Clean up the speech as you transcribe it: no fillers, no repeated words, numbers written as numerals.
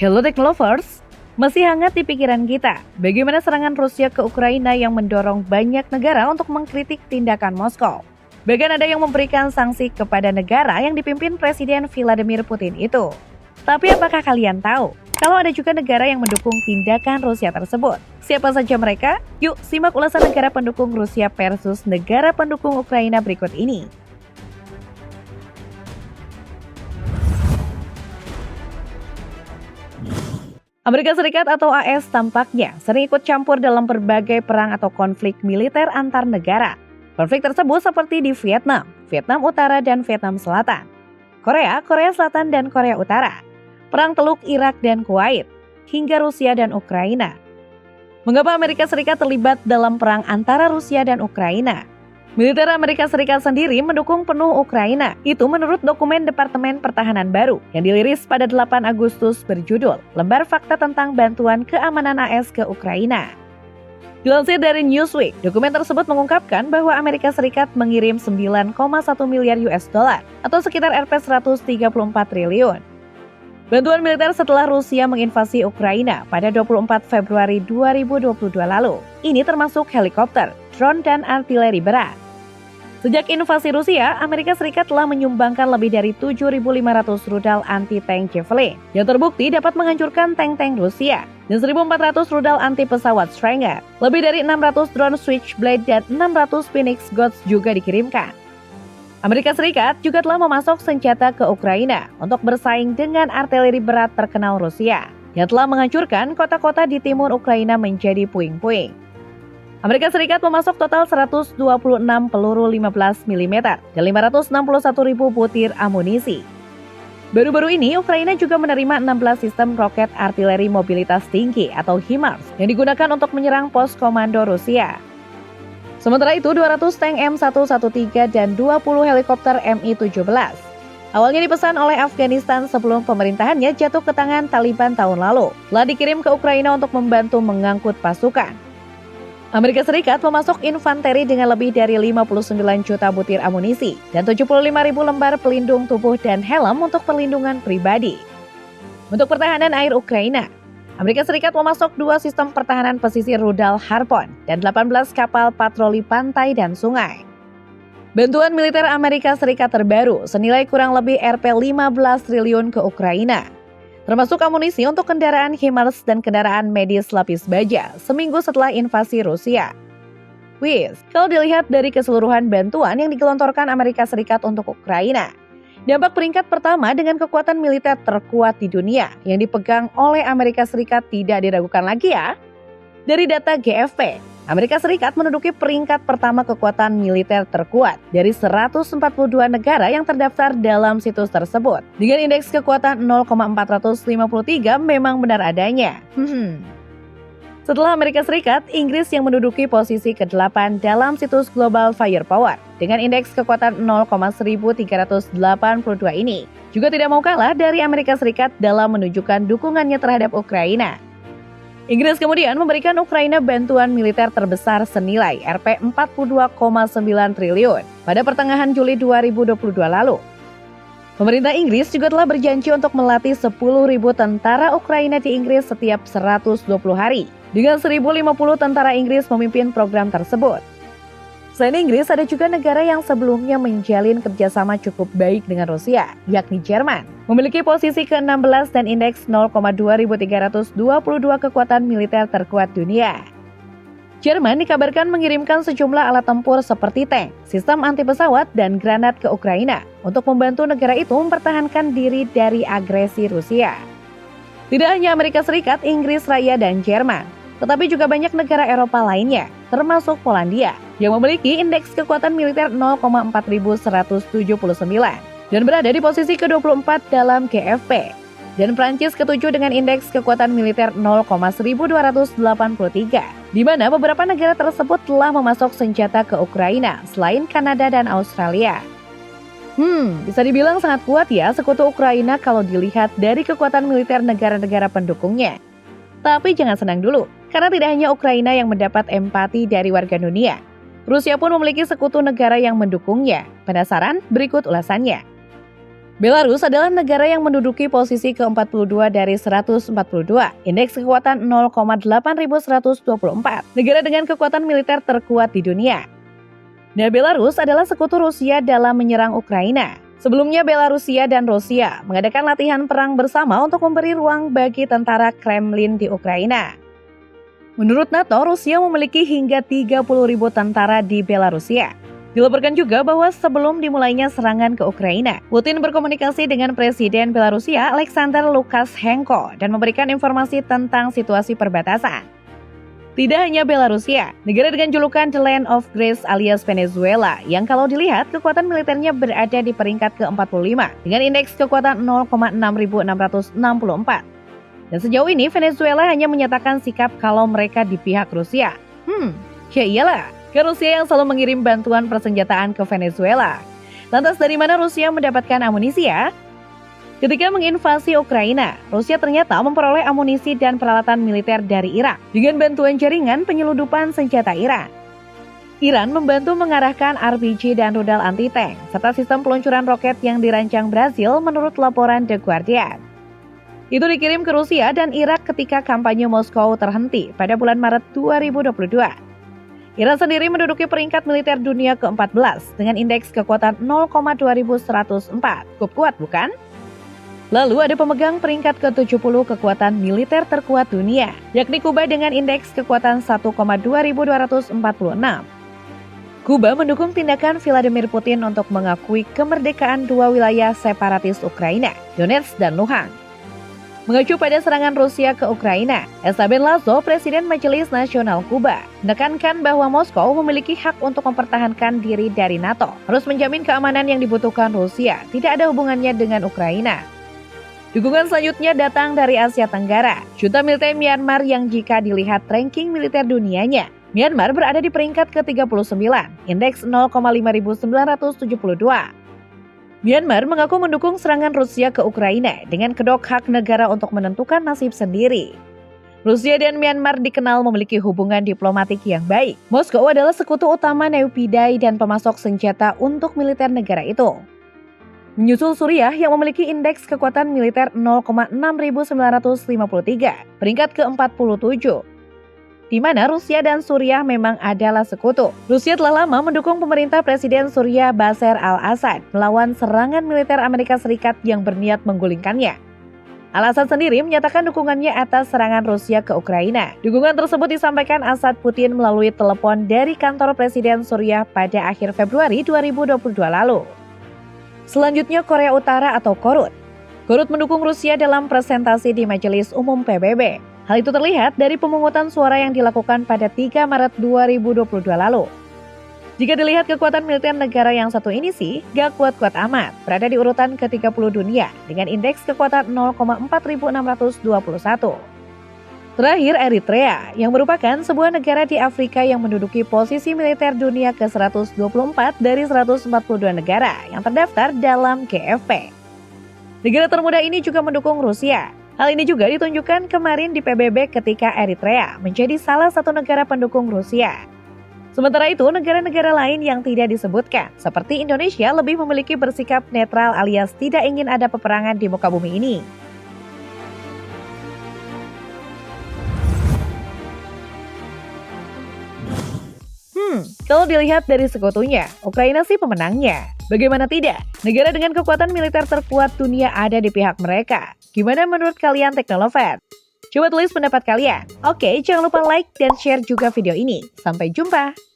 Hello Techlovers, masih hangat di pikiran kita bagaimana serangan Rusia ke Ukraina yang mendorong banyak negara untuk mengkritik tindakan Moskow. Bahkan ada yang memberikan sanksi kepada negara yang dipimpin Presiden Vladimir Putin itu. Tapi apakah kalian tahu kalau ada juga negara yang mendukung tindakan Rusia tersebut? Siapa saja mereka? Yuk simak ulasan negara pendukung Rusia versus negara pendukung Ukraina berikut ini. Amerika Serikat atau AS tampaknya sering ikut campur dalam berbagai perang atau konflik militer antar negara. Konflik tersebut seperti di Vietnam, Vietnam Utara dan Vietnam Selatan, Korea, Korea Selatan dan Korea Utara, Perang Teluk Irak dan Kuwait, hingga Rusia dan Ukraina. Mengapa Amerika Serikat terlibat dalam perang antara Rusia dan Ukraina? Militer Amerika Serikat sendiri mendukung penuh Ukraina. Itu menurut dokumen Departemen Pertahanan baru yang dirilis pada 8 Agustus berjudul Lembar Fakta tentang Bantuan Keamanan AS ke Ukraina. Dilansir dari Newsweek, dokumen tersebut mengungkapkan bahwa Amerika Serikat mengirim 9,1 miliar US dollar atau sekitar Rp 134 triliun. Bantuan militer setelah Rusia menginvasi Ukraina pada 24 Februari 2022 lalu. Ini termasuk helikopter, drone, dan artileri berat. Sejak invasi Rusia, Amerika Serikat telah menyumbangkan lebih dari 7.500 rudal anti-tank Javelin yang terbukti dapat menghancurkan tank-tank Rusia dan 1.400 rudal anti-pesawat Stinger. Lebih dari 600 drone Switchblade dan 600 Phoenix Gods juga dikirimkan. Amerika Serikat juga telah memasok senjata ke Ukraina untuk bersaing dengan artileri berat terkenal Rusia yang telah menghancurkan kota-kota di timur Ukraina menjadi puing-puing. Amerika Serikat memasok total 126 peluru 15 mm dan 561.000 butir amunisi. Baru-baru ini, Ukraina juga menerima 16 sistem roket artileri mobilitas tinggi atau HIMARS yang digunakan untuk menyerang pos komando Rusia. Sementara itu, 200 tank M113 dan 20 helikopter Mi-17. Awalnya dipesan oleh Afghanistan sebelum pemerintahannya jatuh ke tangan Taliban tahun lalu, telah dikirim ke Ukraina untuk membantu mengangkut pasukan. Amerika Serikat memasok infanteri dengan lebih dari 59 juta butir amunisi dan 75.000 lembar pelindung tubuh dan helm untuk perlindungan pribadi. Untuk pertahanan air Ukraina, Amerika Serikat memasok 2 sistem pertahanan pesisir rudal Harpoon dan 18 kapal patroli pantai dan sungai. Bantuan militer Amerika Serikat terbaru senilai kurang lebih Rp 15 triliun ke Ukraina, termasuk amunisi untuk kendaraan HIMARS dan kendaraan medis lapis baja seminggu setelah invasi Rusia. Kalau dilihat dari keseluruhan bantuan yang digelontorkan Amerika Serikat untuk Ukraina, dampak peringkat pertama dengan kekuatan militer terkuat di dunia yang dipegang oleh Amerika Serikat tidak diragukan lagi ya. Dari data GFP, Amerika Serikat menduduki peringkat pertama kekuatan militer terkuat dari 142 negara yang terdaftar dalam situs tersebut. Dengan indeks kekuatan 0,453 memang benar adanya. Setelah Amerika Serikat, Inggris yang menduduki posisi ke-8 dalam situs Global Firepower dengan indeks kekuatan 0,1382 ini juga tidak mau kalah dari Amerika Serikat dalam menunjukkan dukungannya terhadap Ukraina. Inggris kemudian memberikan Ukraina bantuan militer terbesar senilai Rp 42,9 triliun pada pertengahan Juli 2022 lalu. Pemerintah Inggris juga telah berjanji untuk melatih 10.000 tentara Ukraina di Inggris setiap 120 hari, dengan 1.050 tentara Inggris memimpin program tersebut. Selain Inggris, ada juga negara yang sebelumnya menjalin kerjasama cukup baik dengan Rusia, yakni Jerman, memiliki posisi ke-16 dan indeks 0,2322 kekuatan militer terkuat dunia. Jerman dikabarkan mengirimkan sejumlah alat tempur seperti tank, sistem anti pesawat, dan granat ke Ukraina untuk membantu negara itu mempertahankan diri dari agresi Rusia. Tidak hanya Amerika Serikat, Inggris Raya, dan Jerman, tetapi juga banyak negara Eropa lainnya, termasuk Polandia, yang memiliki indeks kekuatan militer 0,4179 dan berada di posisi ke-24 dalam GFP. Dan Prancis ke-7 dengan indeks kekuatan militer 0,1283, di mana beberapa negara tersebut telah memasok senjata ke Ukraina selain Kanada dan Australia. Bisa dibilang sangat kuat ya sekutu Ukraina kalau dilihat dari kekuatan militer negara-negara pendukungnya. Tapi jangan senang dulu, karena tidak hanya Ukraina yang mendapat empati dari warga dunia. Rusia pun memiliki sekutu negara yang mendukungnya. Penasaran? Berikut ulasannya. Belarus adalah negara yang menduduki posisi ke-42 dari 142, indeks kekuatan 0,8124, negara dengan kekuatan militer terkuat di dunia. Nah, Belarus adalah sekutu Rusia dalam menyerang Ukraina. Sebelumnya, Belarusia dan Rusia mengadakan latihan perang bersama untuk memberi ruang bagi tentara Kremlin di Ukraina. Menurut NATO, Rusia memiliki hingga 30.000 tentara di Belarusia. Dilaporkan juga bahwa sebelum dimulainya serangan ke Ukraina, Putin berkomunikasi dengan Presiden Belarusia Alexander Lukashenko dan memberikan informasi tentang situasi perbatasan. Tidak hanya Belarusia, negara dengan julukan The Land of Grace alias Venezuela yang kalau dilihat kekuatan militernya berada di peringkat ke-45 dengan indeks kekuatan 0,6664. Dan sejauh ini Venezuela hanya menyatakan sikap kalau mereka di pihak Rusia. Ya iyalah. Ke Rusia yang selalu mengirim bantuan persenjataan ke Venezuela. Lantas dari mana Rusia mendapatkan amunisi ya? Ketika menginvasi Ukraina, Rusia ternyata memperoleh amunisi dan peralatan militer dari Irak dengan bantuan jaringan penyeludupan senjata Iran. Iran membantu mengarahkan RPG dan rudal anti-tank, serta sistem peluncuran roket yang dirancang Brazil menurut laporan The Guardian. Itu dikirim ke Rusia dan Irak ketika kampanye Moskow terhenti pada bulan Maret 2022. Iran sendiri menduduki peringkat militer dunia ke-14 dengan indeks kekuatan 0,2104. Cukup kuat bukan? Lalu ada pemegang peringkat ke-70 kekuatan militer terkuat dunia, yakni Kuba dengan indeks kekuatan 1,2246. Kuba mendukung tindakan Vladimir Putin untuk mengakui kemerdekaan dua wilayah separatis Ukraina, Donetsk dan Luhansk. Mengacu pada serangan Rusia ke Ukraina, Esteban Lazo, Presiden Majelis Nasional Kuba, menekankan bahwa Moskow memiliki hak untuk mempertahankan diri dari NATO, harus menjamin keamanan yang dibutuhkan Rusia, tidak ada hubungannya dengan Ukraina. Dukungan selanjutnya datang dari Asia Tenggara, junta militer Myanmar yang jika dilihat ranking militer dunianya, Myanmar berada di peringkat ke-39, indeks 0,5972. Myanmar mengaku mendukung serangan Rusia ke Ukraina dengan kedok hak negara untuk menentukan nasib sendiri. Rusia dan Myanmar dikenal memiliki hubungan diplomatik yang baik. Moskow adalah sekutu utama Naypyidaw dan pemasok senjata untuk militer negara itu. Menyusul Suriah yang memiliki indeks kekuatan militer 0,6953, peringkat ke-47. Di mana Rusia dan Suriah memang adalah sekutu. Rusia telah lama mendukung pemerintah Presiden Suriah Bashar al-Assad melawan serangan militer Amerika Serikat yang berniat menggulingkannya. Al-Assad sendiri menyatakan dukungannya atas serangan Rusia ke Ukraina. Dukungan tersebut disampaikan Assad Putin melalui telepon dari kantor Presiden Suriah pada akhir Februari 2022 lalu. Selanjutnya Korea Utara atau Korut. Korut mendukung Rusia dalam presentasi di Majelis Umum PBB. Hal itu terlihat dari pemungutan suara yang dilakukan pada 3 Maret 2022 lalu. Jika dilihat kekuatan militer negara yang satu ini sih, gak kuat-kuat amat, berada di urutan ke-30 dunia dengan indeks kekuatan 0,4621. Terakhir Eritrea, yang merupakan sebuah negara di Afrika yang menduduki posisi militer dunia ke-124 dari 142 negara yang terdaftar dalam GFP. Negara termuda ini juga mendukung Rusia. Hal ini juga ditunjukkan kemarin di PBB ketika Eritrea menjadi salah satu negara pendukung Rusia. Sementara itu, negara-negara lain yang tidak disebutkan, seperti Indonesia lebih memiliki bersikap netral alias tidak ingin ada peperangan di muka bumi ini. Kalau dilihat dari sekutunya, Ukraina sih pemenangnya. Bagaimana tidak? Negara dengan kekuatan militer terkuat dunia ada di pihak mereka. Gimana menurut kalian Teknolovet? Coba tulis pendapat kalian. Oke, jangan lupa like dan share juga video ini. Sampai jumpa!